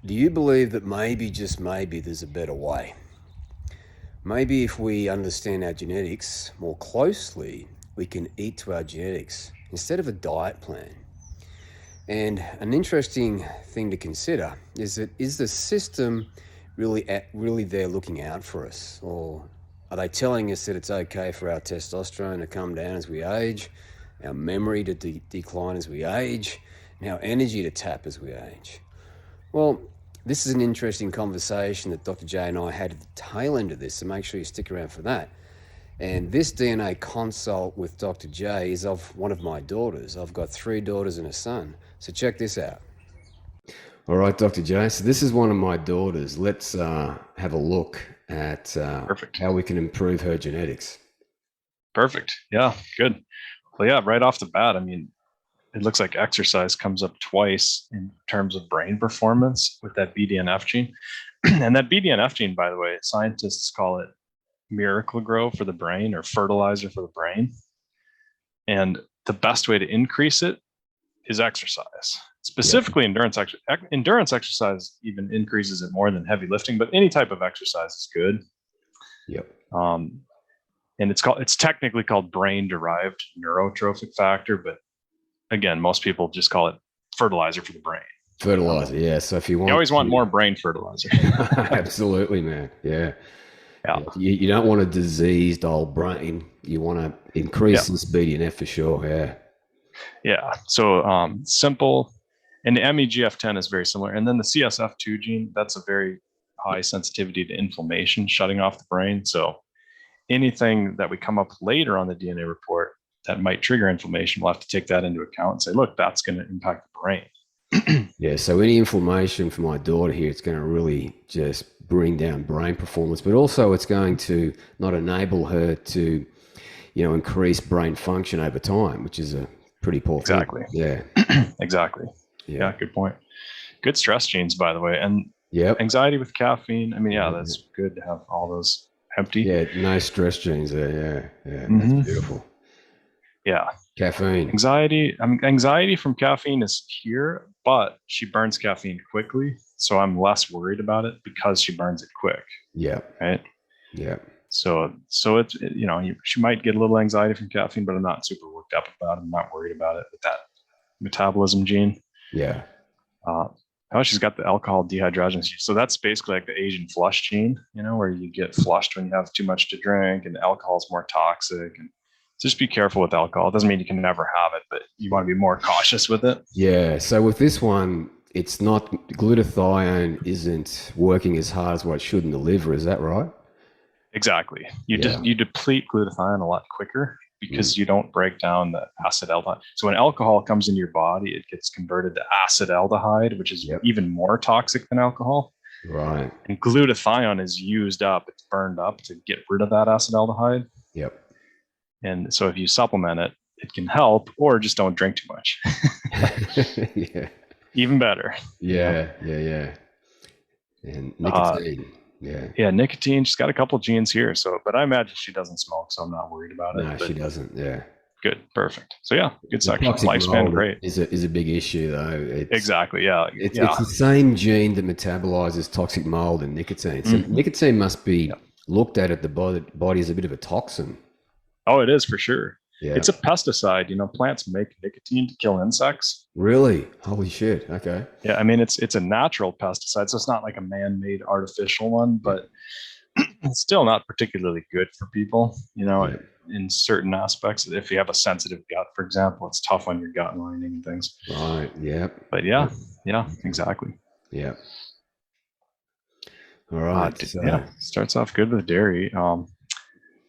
Do you believe that maybe, just maybe, there's a better way? Maybe if we understand our genetics more closely, we can eat to our genetics instead of a diet plan. And an interesting thing to consider is that is the system really there looking out for us, or are they telling us that it's okay for our testosterone to come down as we age, our memory to decline as we age, and our energy to tap as we age? Well, this is an interesting conversation that Dr. J and I had at the tail end of this, so make sure you stick around for that. And this DNA consult with Dr. J is of one of my daughters. I've got 3 daughters and a son. So check this out. All right, Dr. J. So this is one of my daughters. Let's have a look at Perfect. how we can improve her genetics. Perfect. Yeah, good. Well, yeah, right off the bat, I mean, it looks like exercise comes up twice in terms of brain performance with that BDNF gene. And that BDNF gene, by the way, scientists call it Miracle-Gro for the brain or fertilizer for the brain. And the best way to increase it is exercise. Specifically, endurance exercise even increases it more than heavy lifting, but any type of exercise is good. Yep. And it's technically called brain-derived neurotrophic factor, but again, most people just call it fertilizer for the brain. Fertilizer, yeah. So if you always want more brain fertilizer. Absolutely, man. Yeah. You don't want a diseased old brain. You want to increase this BDNF for sure. Yeah. Yeah. So simple. And the MEGF10 is very similar. And then the CSF2 gene, that's a very high sensitivity to inflammation, shutting off the brain. So anything that we come up later on the DNA report that might trigger inflammation, we'll have to take that into account and say, look, that's going to impact the brain. Yeah. So any inflammation for my daughter here, it's going to really just bring down brain performance, but also it's going to not enable her to, increase brain function over time, which is a pretty poor thing. Yeah. Exactly. Yeah. Good point. Good stress genes, by the way. And anxiety with caffeine. I mean, that's good to have all those empty. Yeah. No stress genes there. Yeah. That's beautiful. Yeah. Caffeine. Anxiety from caffeine is here, but she burns caffeine quickly. So I'm less worried about it because she burns it quick. Yeah. Right. Yeah. So it's, she might get a little anxiety from caffeine, but I'm not super worked up about it. I'm not worried about it with that metabolism gene. Yeah. She's got the alcohol dehydrogenase gene. So that's basically like the Asian flush gene, where you get flushed when you have too much to drink, and alcohol is more toxic. And just be careful with alcohol. It doesn't mean you can never have it, but you want to be more cautious with it. Yeah. So with this one, it's not, glutathione isn't working as hard as what it should in the liver. Is that right? Exactly. You deplete glutathione a lot quicker because you don't break down the acetaldehyde. So when alcohol comes into your body, it gets converted to acetaldehyde, which is even more toxic than alcohol. Right. And glutathione is used up, it's burned up to get rid of that acetaldehyde. Yep. And so if you supplement it, it can help, or just don't drink too much. Yeah. Even better. Yeah. And nicotine. Yeah, nicotine. She's got a couple of genes here. But I imagine she doesn't smoke, so I'm not worried about it. No, she doesn't. Yeah. Good. Perfect. So yeah, good section. Lifespan, great. Is a big issue though. Exactly. Yeah. It's the same gene that metabolizes toxic mold and nicotine. So nicotine must be looked at the body as a bit of a toxin. Oh, it is for sure. Yeah. It's a pesticide. Plants make nicotine to kill insects. Really? Holy shit. Okay. Yeah. I mean, it's a natural pesticide. So it's not like a man-made artificial one, but it's still not particularly good for people, in certain aspects. If you have a sensitive gut, for example, it's tough on your gut lining and things. Right. Yeah. But yeah, exactly. Yeah. All right. Starts off good with dairy.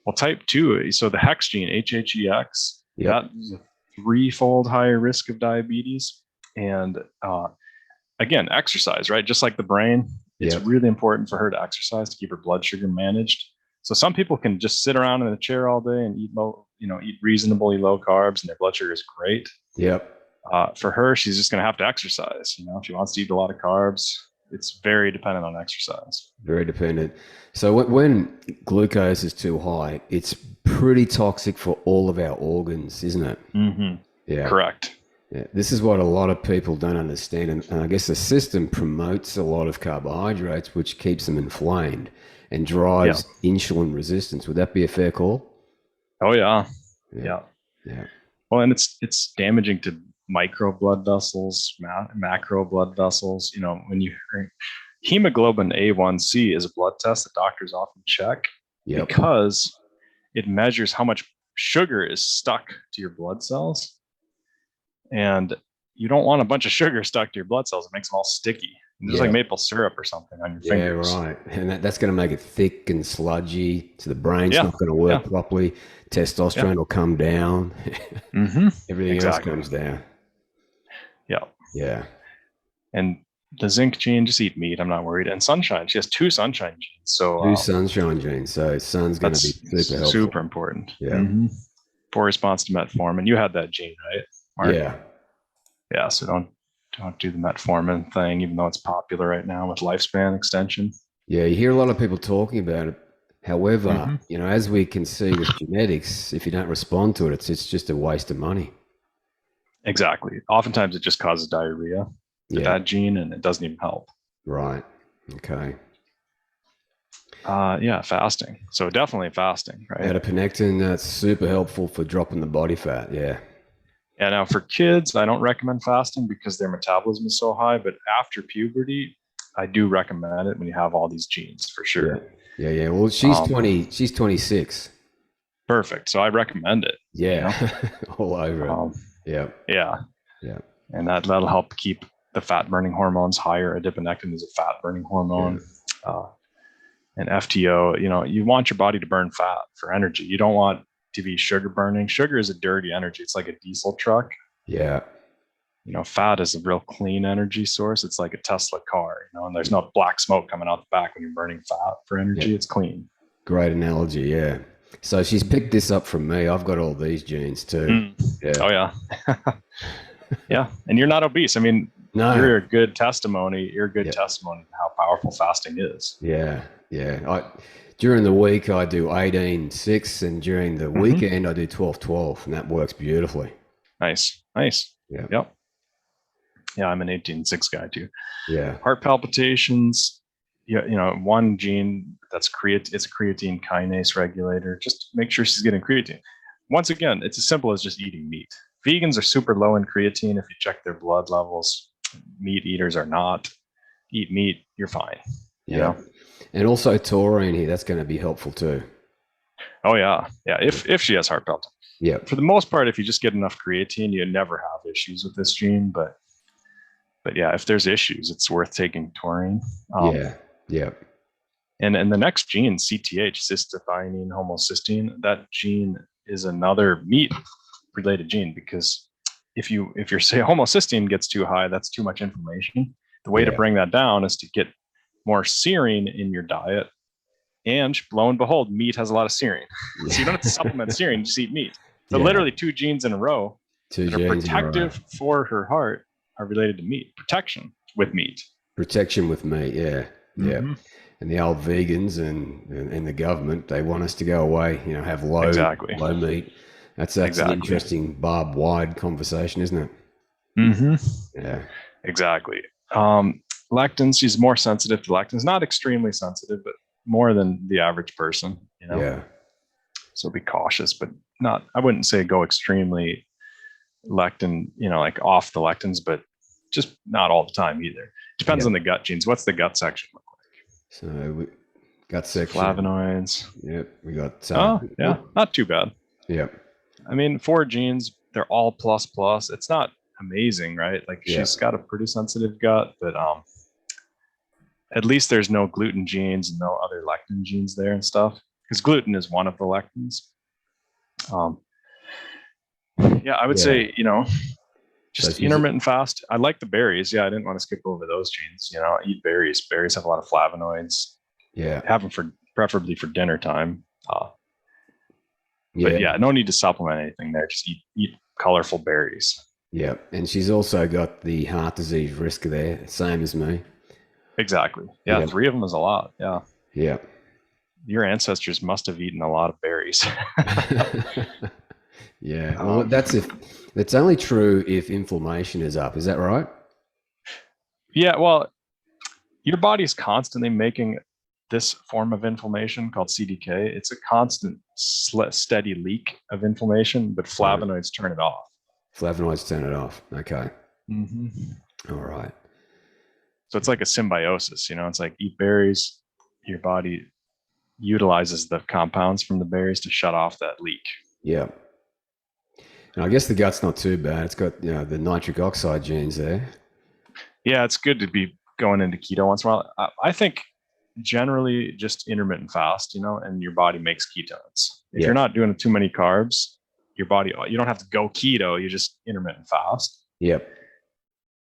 Well, type 2, so the HEX gene, HHEX, that is a 3-fold higher risk of diabetes. And again, exercise, right? Just like the brain, it's really important for her to exercise to keep her blood sugar managed. So some people can just sit around in a chair all day and eat reasonably low carbs, and their blood sugar is great. Yep. For her, she's just going to have to exercise. If she wants to eat a lot of carbs, it's very dependent on exercise. Very dependent. So when glucose is too high, it's pretty toxic for all of our organs, isn't it? Mm-hmm. Yeah. Correct. Yeah, this is what a lot of people don't understand, and I guess the system promotes a lot of carbohydrates, which keeps them inflamed and Yeah. drives insulin resistance. Would that be a fair call? Oh yeah. Yeah, Yeah. yeah, Well, and it's damaging to micro blood vessels, macro blood vessels. When you hemoglobin A1C is a blood test that doctors often check yep, because it measures how much sugar is stuck to your blood cells, and you don't want a bunch of sugar stuck to your blood cells. It makes them all sticky, just like yep, maple syrup or something on your yeah, fingers. right. And that's going to make it thick and sludgy, so the brain's Yeah. not going to Yeah. work properly. Yeah. Testosterone will come down. Mm-hmm. Everything else Exactly. comes down. Yeah. Yeah. And the zinc gene, just eat meat. I'm not worried. And sunshine, she has two sunshine genes. So Two sunshine genes, so sun's going to be that's super helpful. super important. Yeah. Mm-hmm. For response to metformin. You had that gene, right, Mark? Yeah. Yeah. So don't do the metformin thing, even though it's popular right now with lifespan extension. Yeah, you hear a lot of people talking about it. However, Mm-hmm. as we can see with genetics, if you don't respond to it, it's just a waste of money. Exactly. Oftentimes it just causes diarrhea with Yeah, that gene, and it doesn't even help. right. Okay. Yeah, fasting. So definitely fasting, right? Adiponectin, that's super helpful for dropping the body fat. Yeah. Yeah. Now for kids, I don't recommend fasting because their metabolism is so high. But after puberty, I do recommend it when you have all these genes for Yeah. sure. Yeah, yeah. Well, she's Um, 20, she's 26. Perfect. So I recommend it. You Yeah. know, All over it. um, Yeah. yeah, Yeah. and that'll help keep the fat burning hormones higher. Adiponectin is a fat burning Yeah. hormone. Uh, and FTO, you want your body to burn fat for energy. You don't want to be sugar burning. Sugar is a dirty energy. It's like a diesel truck. Yeah. Fat is a real clean energy source. It's like a Tesla car, and there's no black smoke coming out the back when you're burning fat for Yeah. energy. It's clean. Great analogy. Yeah. So she's picked this up from me. I've got all these genes too. Yeah. Oh yeah. Yeah. And you're not obese. I mean, No. you're a good testimony. You're a good Yeah. testimony to how powerful fasting is. Yeah. Yeah. During the week, I do 18-6, and during the weekend, I do 12-12, and that works beautifully. Nice. Nice. Yeah. Yep. Yeah. I'm an 18-6 guy too. Yeah. Heart palpitations. One gene that's it's a creatine kinase regulator. Just make sure she's getting creatine. Once again, it's as simple as just eating meat. Vegans are super low in creatine if you check their blood levels. Meat eaters are not. Eat meat, you're fine. Yeah. And also taurine here, that's going to be helpful too. Oh yeah. Yeah. If she has heart palpitations. Yeah. For the most part, if you just get enough creatine, you never have issues with this gene. But yeah, if there's issues, it's worth taking taurine. Yeah. Yeah. And the next gene, CTH, cystathionine homocysteine, that gene is another meat-related gene, because if your say homocysteine gets too high, that's too much inflammation. The way to bring that down is to get more serine in your diet. And lo and behold, meat has a lot of serine. So you don't have to supplement serine, just eat meat. So literally 2 genes in a row that are protective for her heart are related to meat. Protection with meat. Protection with meat, yeah. Yeah. Mm-hmm. And the old vegans and the government, they want us to go away, have low meat. That's an interesting barbed wide conversation, isn't it? Mm-hmm. Yeah. Exactly. Lectins, she's more sensitive to lectins, not extremely sensitive, but more than the average person, Yeah. So be cautious, but I wouldn't say go extremely lectin, like off the lectins, but just not all the time either. Depends on the gut genes. What's the gut section look like? So gut section. Flavonoids. Yep. We got. Not too bad. Yep. I mean, 4 genes, they're all plus. It's not amazing, right? Like she's got a pretty sensitive gut, but at least there's no gluten genes and no other lectin genes there and stuff, because gluten is one of the lectins. I would say, just intermittent fast. I like the berries. Yeah, I didn't want to skip over those genes. Eat berries. Berries have a lot of flavonoids. Yeah. Have them preferably for dinner time. But no need to supplement anything there. Just eat colorful berries. Yeah. And she's also got the heart disease risk there, same as me. Exactly. Yeah. 3 of them is a lot. Yeah. Yeah. Your ancestors must have eaten a lot of berries. Yeah. Well, that's only true if inflammation is up. Is that right? Yeah, well, your body's constantly making this form of inflammation called CDK. It's a constant, steady leak of inflammation, but Right. flavonoids turn it off. Flavonoids turn it off. Okay. Mm-hmm. All right. So it's like a symbiosis. It's like eat berries, your body utilizes the compounds from the berries to shut off that leak. Yeah. And I guess the gut's not too bad. It's got the nitric oxide genes there. Yeah, it's good to be going into keto once in a while. I think generally just intermittent fast, and your body makes ketones. If you're not doing too many carbs, your body, you don't have to go keto. You just intermittent fast. Yep.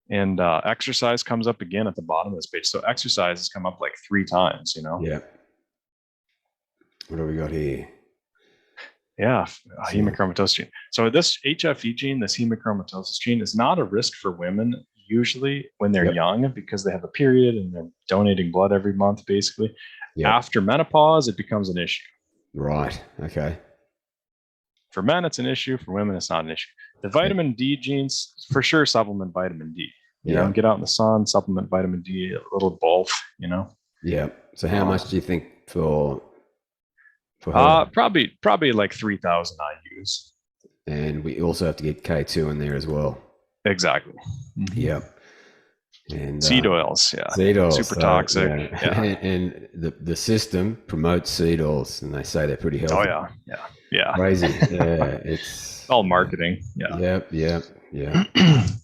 And exercise comes up again at the bottom of this page. So exercise has come up like 3 times, Yep. What do we got here? Yeah, hemochromatosis gene. So this HFE gene, this hemochromatosis gene, is not a risk for women usually when they're young because they have a period and they're donating blood every month, basically. Yep. After menopause, it becomes an issue. Right. Okay. For men, it's an issue. For women, it's not an issue. The vitamin D genes, for sure, supplement vitamin D. Get out in the sun, supplement vitamin D, a little of both, Yeah. So how much do you think for her? Probably like 3,000 IUs. And we also have to get K2 in there as well. Exactly. Mm-hmm. Yep. And seed oils, seed oils, super toxic. Yeah. And the system promotes seed oils, and they say they're pretty healthy. Oh yeah. Crazy. Yeah, it's all marketing. Yeah.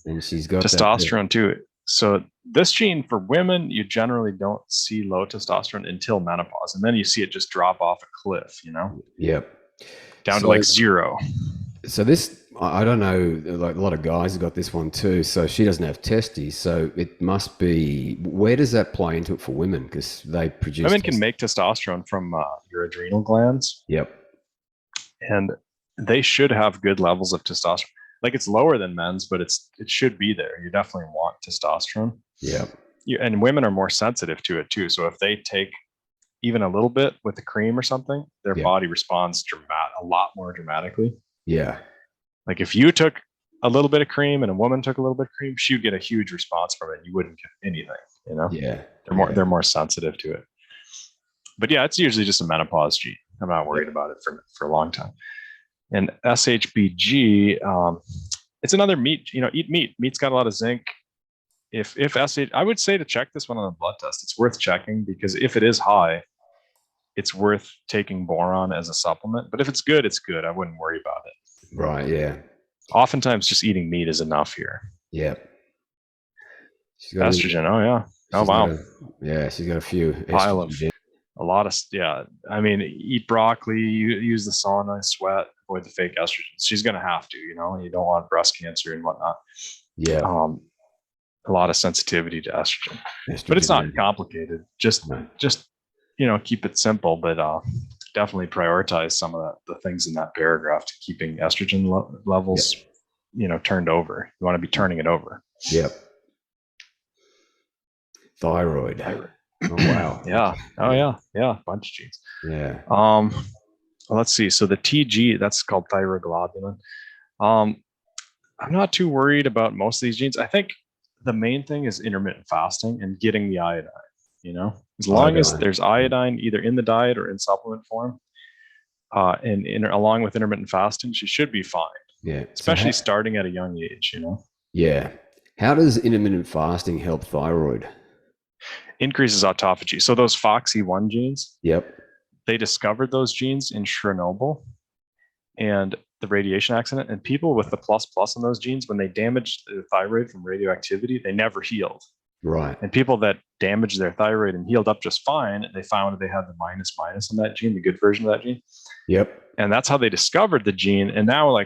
And she's got testosterone too. So this gene for women, you generally don't see low testosterone until menopause, and then you see it just drop off a cliff. Yep. Down to like 0. So this, I don't know, like a lot of guys have got this one too. So she doesn't have testes. So it must be, where does that play into it for women? Because they produce. Women can make testosterone from your adrenal glands. Yep. And they should have good levels of testosterone. Like it's lower than men's, but it should be there. You definitely want testosterone. Yeah. And women are more sensitive to it too. So if they take even a little bit with the cream or something, their body responds a lot more dramatically. Yeah. Like if you took a little bit of cream and a woman took a little bit of cream, she would get a huge response from it. You wouldn't get anything, Yeah. They're more sensitive to it. But yeah, it's usually just a menopause gene. I'm not worried about it for a long time. And SHBG, it's another meat. Eat meat. Meat's got a lot of zinc. If I would say to check this one on a blood test. It's worth checking because if it is high, it's worth taking boron as a supplement. But if it's good, it's good. I wouldn't worry about it. Right. Yeah. Oftentimes, just eating meat is enough here. Yeah. Estrogen. Oh yeah. Oh wow. She's got a few pile of. A lot of I mean, eat broccoli, use the sauna, sweat, avoid the fake estrogens. She's gonna have to, you don't want breast cancer and whatnot. Yeah. A lot of sensitivity to estrogen. But it's not complicated. Just keep it simple, but definitely prioritize some of the things in that paragraph to keeping estrogen levels, turned over. You want to be turning it over. Yep. Thyroid. Oh wow. Yeah. Oh yeah. Bunch of genes. Yeah. Let's see. So the TG, that's called thyroglobulin. I'm not too worried about most of these genes. I think the main thing is intermittent fasting and getting the iodine. As long as there's iodine either in the diet or in supplement form, and along with intermittent fasting, she should be fine. Yeah. Especially starting at a young age. Yeah. How does intermittent fasting help thyroid? Increases autophagy. So those FOXY1 genes, yep, they discovered those genes in Chernobyl and the radiation accident. And people with the plus on those genes, when they damaged their thyroid from radioactivity, they never healed. Right. And people that damaged their thyroid and healed up just fine, they found they had the minus on that gene, the good version of that gene. Yep. And that's how they discovered the gene. And now,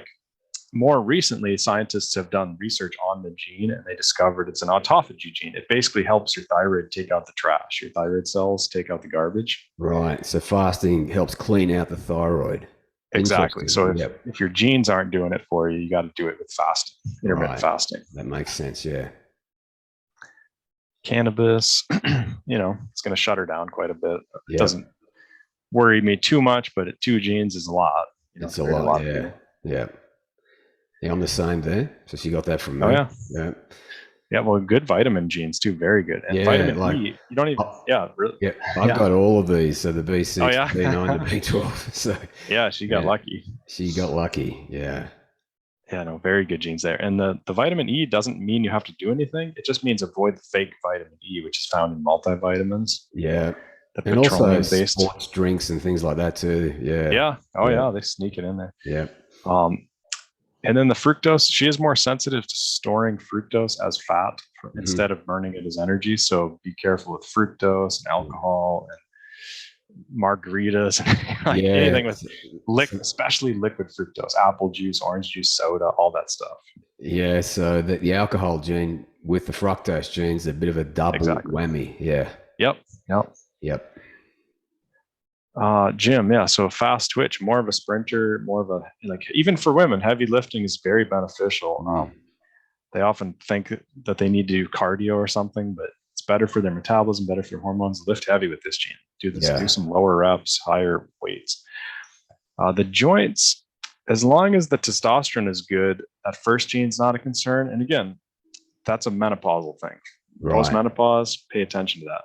more recently, scientists have done research on the gene and they discovered it's an autophagy gene. It basically helps your thyroid take out the trash. Your thyroid cells take out the garbage. Right. So fasting helps clean out the thyroid. Exactly. So if your genes aren't doing it for you, you got to do it with fasting, intermittent fasting. That makes sense. Yeah. Cannabis, it's going to shut her down quite a bit. It doesn't worry me too much, but 2 genes is a lot. It's a lot. Yeah. Yeah. Yeah, I'm the same there. So she got that from Oh me. yeah. Yeah. Yeah, well, good vitamin genes too, very good. And Yeah, vitamin like E, you don't even, oh, yeah, really, yeah, I've yeah. got all of these. So the Oh B6, yeah. the B9, the B12. So Yeah, she got yeah, lucky. she got lucky. Yeah. Yeah, no, very good genes there. And the vitamin E doesn't mean you have to do anything. It just means avoid the fake vitamin E, which is found in multivitamins, Yeah. the And also petroleum based. sports drinks and things like that too. Yeah. Yeah. Oh Yeah. yeah, they sneak it in there. Yeah. Um, and then the fructose, she is more sensitive to storing fructose as fat Mhm. instead of burning it as energy. So be careful with fructose and alcohol and margaritas and like Yeah. anything with especially liquid fructose, apple juice, orange juice, soda, all that stuff. Yeah. So the alcohol gene with the fructose genes, a bit of a double Exactly. whammy. Yeah. Yep. Yep. Yep. Gym, yeah. So fast twitch, more of a sprinter, more of a like even for women, heavy lifting is very beneficial. Mm. They often think that they need to do cardio or something, but it's better for their metabolism, better for their hormones. Lift heavy with this gene. Do this. Do Yeah. some lower reps, higher weights. The joints, as long as the testosterone is good, that first gene's not a concern. And again, that's a menopausal thing. Post Right. menopause, pay attention to that.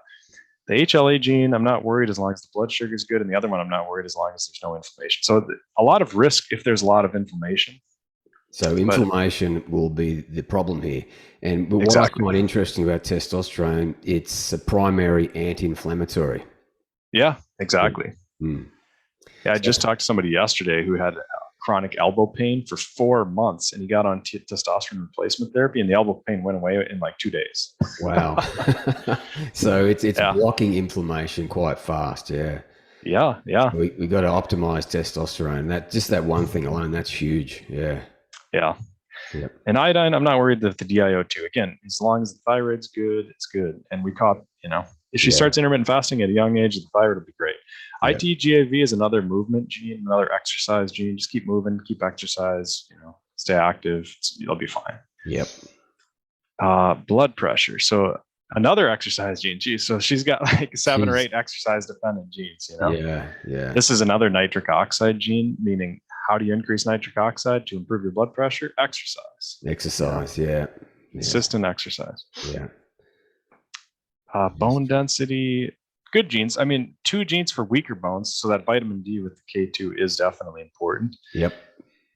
The HLA gene, I'm not worried as long as the blood sugar is good. And the other one, I'm not worried as long as there's no inflammation. So a lot of risk if there's a lot of inflammation. So But inflammation will be the problem here. But what I exactly. find interesting about testosterone, it's a primary anti-inflammatory. Yeah, exactly. Mm. Yeah, I So, just talked to somebody yesterday who had chronic elbow pain for 4 months and he got on testosterone replacement therapy and the elbow pain went away in like 2 days. wow. So it's Yeah. blocking inflammation quite fast. Yeah. Yeah. Yeah. We got to optimize testosterone. That just that one thing alone, that's huge. Yeah. Yeah. Yep. And iodine, I'm not worried that the DIO2, again, as long as the thyroid's good, it's good. And we caught, if she Yeah. starts intermittent fasting at a young age, the thyroid will be great. Yep. ITGAV is another movement gene, another exercise gene. Just keep moving, keep exercise, stay active. You'll be fine. Yep. Blood pressure. So another exercise gene. Geez, so she's got like 7 or 8 exercise dependent genes, Yeah. Yeah. This is another nitric oxide gene, meaning how do you increase nitric oxide to improve your blood pressure? Exercise. Exercise. Yeah. Consistent exercise. Yeah. Bone density, good genes. I mean, 2 genes for weaker bones, so that vitamin D with the K2 is definitely important. Yep.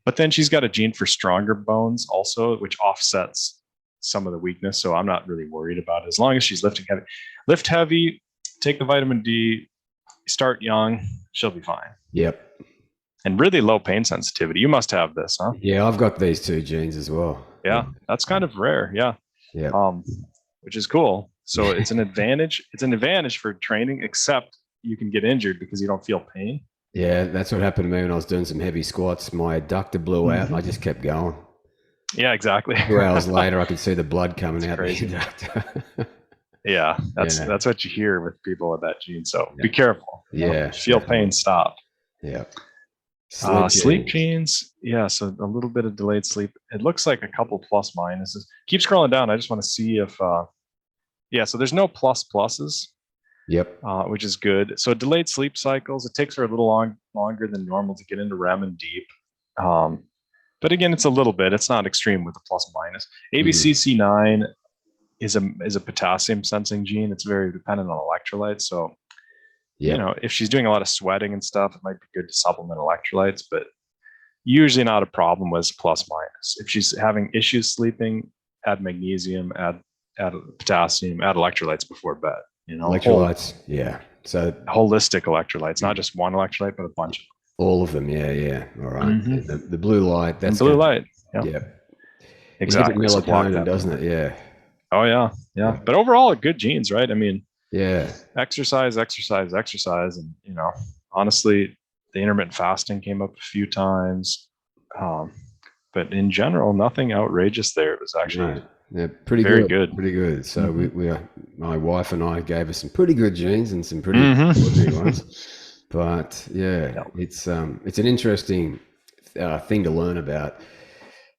But then she's got a gene for stronger bones also, which offsets some of the weakness. So I'm not really worried about it. As long as she's lifting heavy. Lift heavy, take the vitamin D, start young, she'll be fine. Yep. And really low pain sensitivity. You must have this, huh? Yeah, I've got these 2 genes as well. Yeah, that's kind of rare. Yeah. Yeah. Which is cool. So it's an advantage. It's an advantage for training, except you can get injured because you don't feel pain. Yeah, that's what happened to me when I was doing some heavy squats. My adductor blew out and I just kept going. Yeah, exactly. 2 hours later, I could see the blood coming out crazy. the adductor. Yeah, that's what you hear with people with that gene. So Yeah. be careful. Yeah. Feel pain, stop. Yeah. Sleep genes. Yeah, so a little bit of delayed sleep. It looks like a couple plus minuses. Keep scrolling down. I just want to see if so there's no pluses. Yep. Which is good. So delayed sleep cycles, it takes her a little longer than normal to get into REM and deep. But again, it's a little bit. It's not extreme with the plus minus. ABCC9 is a potassium sensing gene. It's very dependent on electrolytes. So, if she's doing a lot of sweating and stuff, it might be good to supplement electrolytes, but usually not a problem with plus minus. If she's having issues sleeping, add magnesium, add potassium, add electrolytes before bed. Electrolytes. Yeah. So holistic electrolytes, not just one electrolyte, but a bunch of them. All of them. Yeah. Yeah. All right. Mm-hmm. The blue light. That's blue light. Yeah. Exactly. Melatonin, doesn't it? Yeah. Oh yeah. Yeah. But overall, good genes, right? I mean, yeah. Exercise. And, honestly, the intermittent fasting came up a few times. But in general, nothing outrageous there. It was actually pretty very good. Pretty good. So we my wife and I gave us some pretty good genes and some pretty ordinary ones. But it's an interesting thing to learn about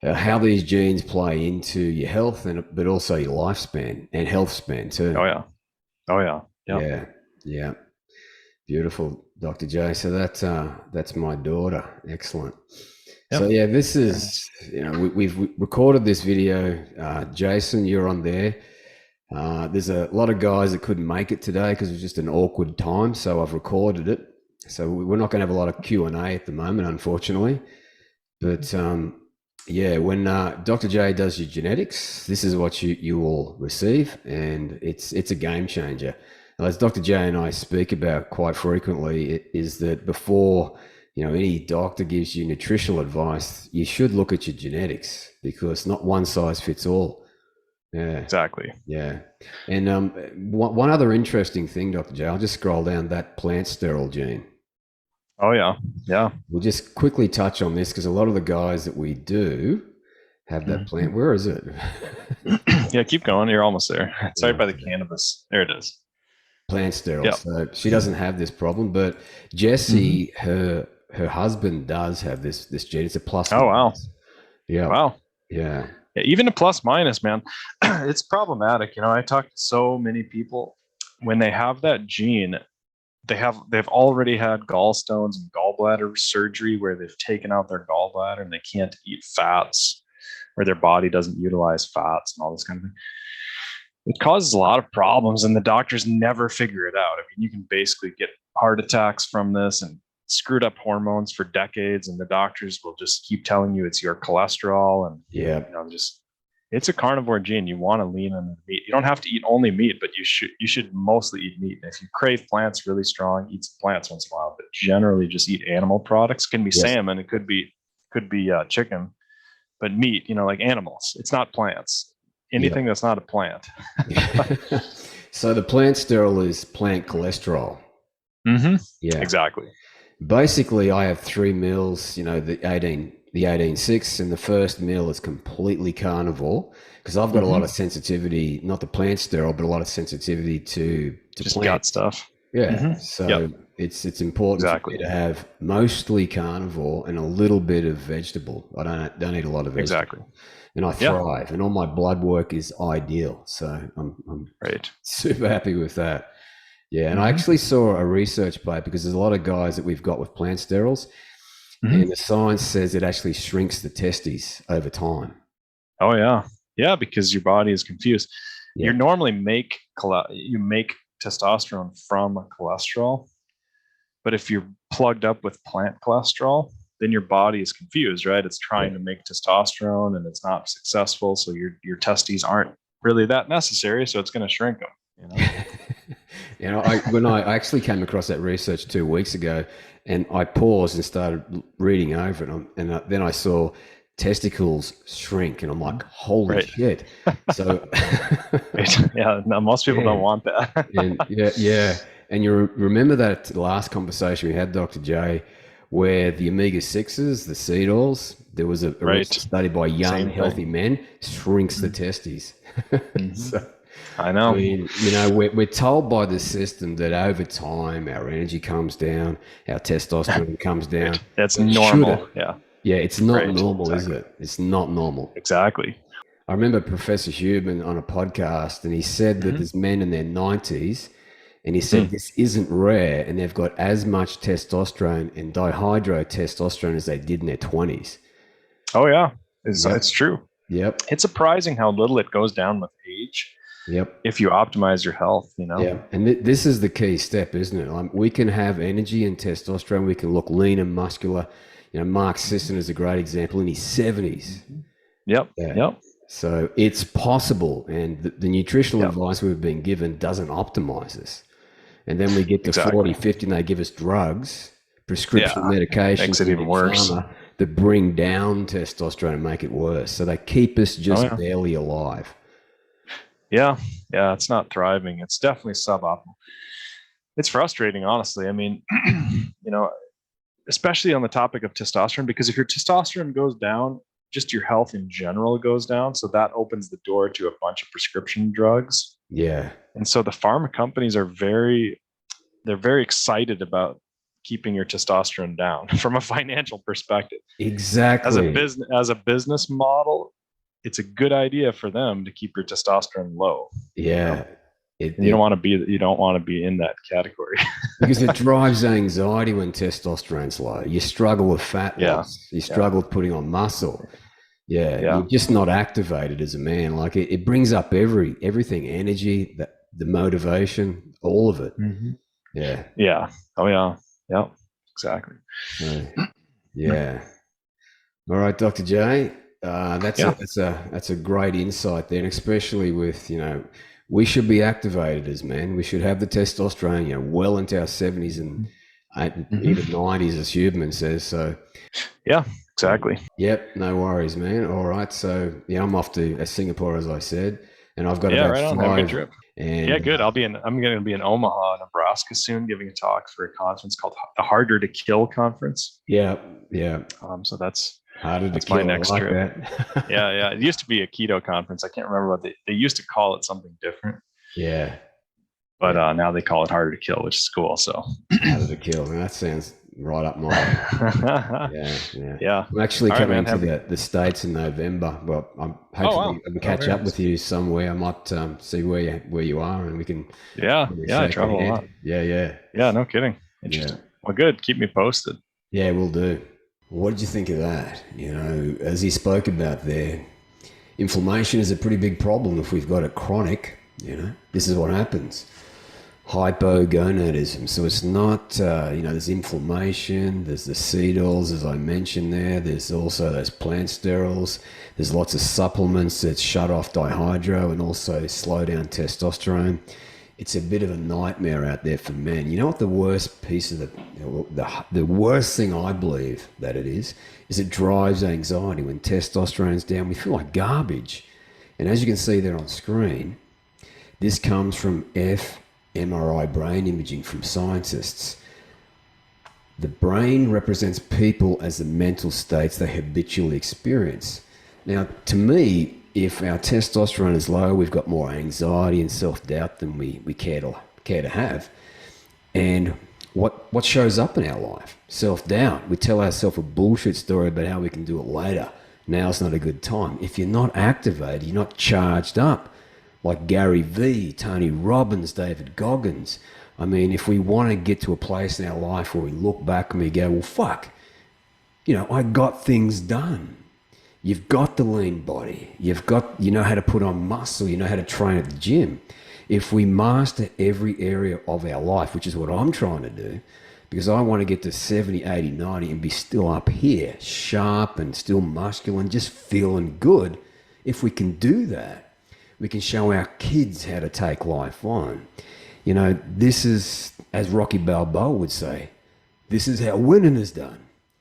how these genes play into your health but also your lifespan and health span too. Oh yeah. Yeah. Beautiful, Dr. J. So that's my daughter. Excellent. So Yep. yeah, this Very nice. is, we've recorded this video. Jason, you're on there. There's a lot of guys that couldn't make it today because it was just an awkward time. So I've recorded it. So we're not going to have a lot of Q&A at the moment, unfortunately. But yeah, when Dr. J does your genetics, this is what you will receive, and it's a game changer. As Dr. J and I speak about quite frequently, is that before any doctor gives you nutritional advice, you should look at your genetics because not one size fits all. Yeah, Exactly. yeah. And one other interesting thing, Dr. J, I'll just scroll down that plant sterol gene. Oh yeah. Yeah. We'll just quickly touch on this because a lot of the guys that we do have that plant. Mhm. Where is it? Yeah, keep going. You're almost there. It's right Yeah, by the cannabis. There it is. plant sterol. Yep. So she doesn't have this problem, but Hmm. Jesse, her husband does have this gene. It's a plus Oh wow. minus. Yeah, Wow. yeah, Yeah, even a plus minus, man, it's problematic. I talk to so many people when they have that gene, they've already had gallstones and gallbladder surgery where they've taken out their gallbladder and they can't eat fats, or their body doesn't utilize fats and all this kind of thing. It causes a lot of problems, and the doctors never figure it out. I mean, you can basically get heart attacks from this and screwed up hormones for decades, and the doctors will just keep telling you it's your cholesterol, and yeah. just it's a carnivore gene. You want to lean on the meat. You don't have to eat only meat, but you should mostly eat meat. And if you crave plants really strong, eat some plants once in a while. But generally, just eat animal products. It can be Yes. salmon. It could be chicken, but meat. Like animals. It's not plants. Yeah. Anything that's not a plant. So the plant sterol is plant cholesterol. Mm-hmm. Yeah. Exactly. Basically, I have 3 meals. The 18 6, and the first meal is completely carnivore because I've got a lot Mm-hmm. of sensitivity, not to plant sterol, but a lot of sensitivity to Just gut plants. stuff. Yeah, Mm-hmm. Yep. so it's important for me Exactly. to have mostly carnivore and a little bit of vegetable. I don't eat a lot of vegetable, Exactly. and I Yeah. thrive, and all my blood work is ideal. So I'm Right. super happy with that. Yeah, and I Mm-hmm. actually saw a research paper because there's a lot of guys that we've got with plant sterols, and Mm-hmm. the science says it actually shrinks the testes over time. Oh yeah. Yeah, because your body is confused. You Yep. normally make testosterone from cholesterol, but if you're plugged up with plant cholesterol, then your body is confused, right? It's Yeah. trying to make testosterone and it's not successful, so your testes aren't really that necessary, so it's going to shrink them. When I actually came across that research 2 weeks ago, and I paused and started reading over it, then I saw testicles shrink, and I'm like, holy Right. shit! So, Right. Yeah. No, most people don't yeah, want that. and yeah, and you remember that last conversation we had, Dr. J, where the omega 6s, the seed oils, there was a Right. recent study by young, Same healthy thing. men, shrinks the testes. Hmm. So, I I know. mean, we're told by the system that over time our energy comes down, our testosterone comes down. Right. That's But should normal. it? Yeah. Yeah, it's not Right. normal, is Exactly. it? It's not normal. Exactly. I remember Professor Huberman on a podcast, and he said that Hmm. there's men in their 90s, and he said Mm. this isn't rare, and they've got as much testosterone and dihydrotestosterone as they did in their 20s. Oh yeah, it's Yep, true. yep, It's surprising how little it goes down with age yep. if you optimize your health. Yeah, and this is the key step, isn't it? We can have energy and testosterone. We can look lean and muscular. Mark Sisson is a great example in his 70s. Yep. Yeah. Yep. So it's possible, and the nutritional Yep. advice we've been given doesn't optimize this. And then we get to 40, Exactly. 50, and they give us drugs, prescription Yeah. Makes medications it from even Big worse. Pharma that bring down testosterone and make it worse. So they keep us Oh just yeah. barely alive. Yeah. Yeah. It's not thriving. It's definitely suboptimal. It's frustrating, honestly. I mean, you know, especially on the topic of testosterone, because if your testosterone goes down, just your health in general goes down. So that opens the door to a bunch of prescription drugs. Yeah, And so the pharma companies they're very excited about keeping your testosterone down from a financial perspective. exactly. As a business model, it's a good idea for them to keep your testosterone low, you know? Yeah. It, And you don't it want to be in that category. because it drives anxiety when testosterone's low. You struggle with fat Yeah. loss. You Yeah. struggle with putting on muscle. Yeah, Yeah. you're just not activated as a man. Like it brings up everything, energy, the motivation, all of it. Hmm. Yeah. Yeah. Oh yeah. Yeah. Exactly. So yeah. All right, Dr. J. Yeah. That's a great insight there, and especially with we should be activated as men. We should have the testosterone, well into our 70s and even Hmm. 90s, as Huberman says. So Yeah. Exactly. yep, no worries, man. All right, so yeah, I'm off to Singapore, as I said, and I've got Yeah. about Right on. Have a good five, trip. Yeah, and good. I'm going to be in Omaha, Nebraska soon, giving a talk for a conference called the Harder to Kill Conference. yeah, yeah, So that's harder to my kill. I next like trip. that. Yeah, yeah. It used to be a keto conference. I can't remember what they used to call it something different, Yeah, but yeah, now they call it Harder to Kill, which is cool. So harder to kill. That sounds right up my alley. Yeah, yeah. yeah. I'm actually All right, coming man. to the States in November. Well, I'm Oh hopefully wow. I can Oh, catch very up with nice. you somewhere. I might see where you are, and we can Yeah, yeah. I shake a travel a lot. hand. Yeah, yeah, Yeah, no kidding. yeah, Interesting. Well, good. Keep me posted. yeah. We'll do. What did you think of that? As he spoke about there, inflammation is a pretty big problem if we've got it chronic. This is what happens. Hypogonadism. So it's not, there's inflammation, there's the cedols, as I mentioned there. There's also those plant sterols. There's lots of supplements that shut off dihydro and also slow down testosterone. It's a bit of a nightmare out there for men. You know what the worst piece of the worst thing I believe that it is it drives anxiety. When testosterone's down, we feel like garbage. And as you can see there on screen, this comes from fMRI brain imaging from scientists. The brain represents people as the mental states they habitually experience. Now, to me, if our testosterone is low, we've got more anxiety and self-doubt than we care to have. And what shows up in our life? Self-doubt. We tell ourselves a bullshit story about how we can do it later. Now's not a good time. If you're not activated, you're not charged up, like Gary Vee, Tony Robbins, David Goggins. I mean, if we want to get to a place in our life where we look back and we go, well, fuck, I got things done. You've got the lean body. You know how to put on muscle. You know how to train at the gym. If we master every area of our life, which is what I'm trying to do, because I want to get to 70, 80, 90 and be still up here, sharp and still muscular and just feeling good. If we can do that, we can show our kids how to take life on. This is, as Rocky Balboa would say, this is how winning is done.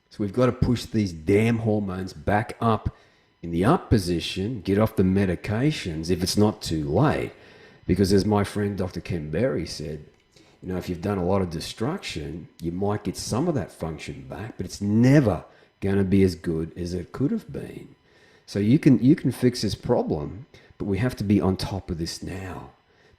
So we've got to push these damn hormones back up in the up position, get off the medications if it's not too late. Because as my friend Dr. Ken Berry said, if you've done a lot of destruction, you might get some of that function back, but it's never going to be as good as it could have been. So you can fix this problem, but we have to be on top of this now,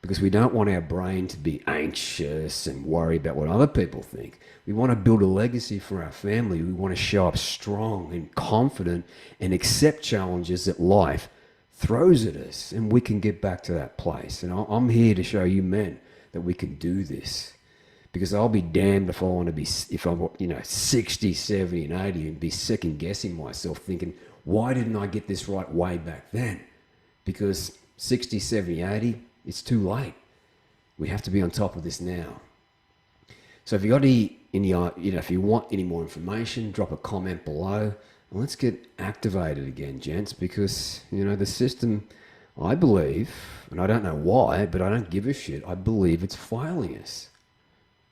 because we don't want our brain to be anxious and worry about what other people think. We want to build a legacy for our family. We want to show up strong and confident and accept challenges that life throws at us, and we can get back to that place. And I'm here to show you men that we can do this, because I'll be damned if I want to be, if I'm 60, 70 and 80 and be second guessing myself thinking, why didn't I get this right way back then? Because 60, 70, 80, it's too late. We have to be on top of this now. So if you got any if you want any more information, drop a comment below. And let's get activated again, gents, because, the system, I believe, and I don't know why, but I don't give a shit, I believe it's failing us.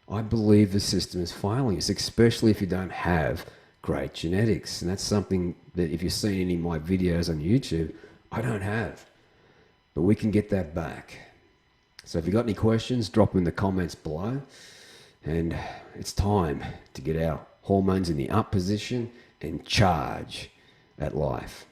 I believe the system is failing us, especially if you don't have great genetics. And that's something that, if you've seen any of my videos on YouTube, I don't have. But we can get that back. So if you've got any questions, drop them in the comments below. And it's time to get our hormones in the up position and charge at life.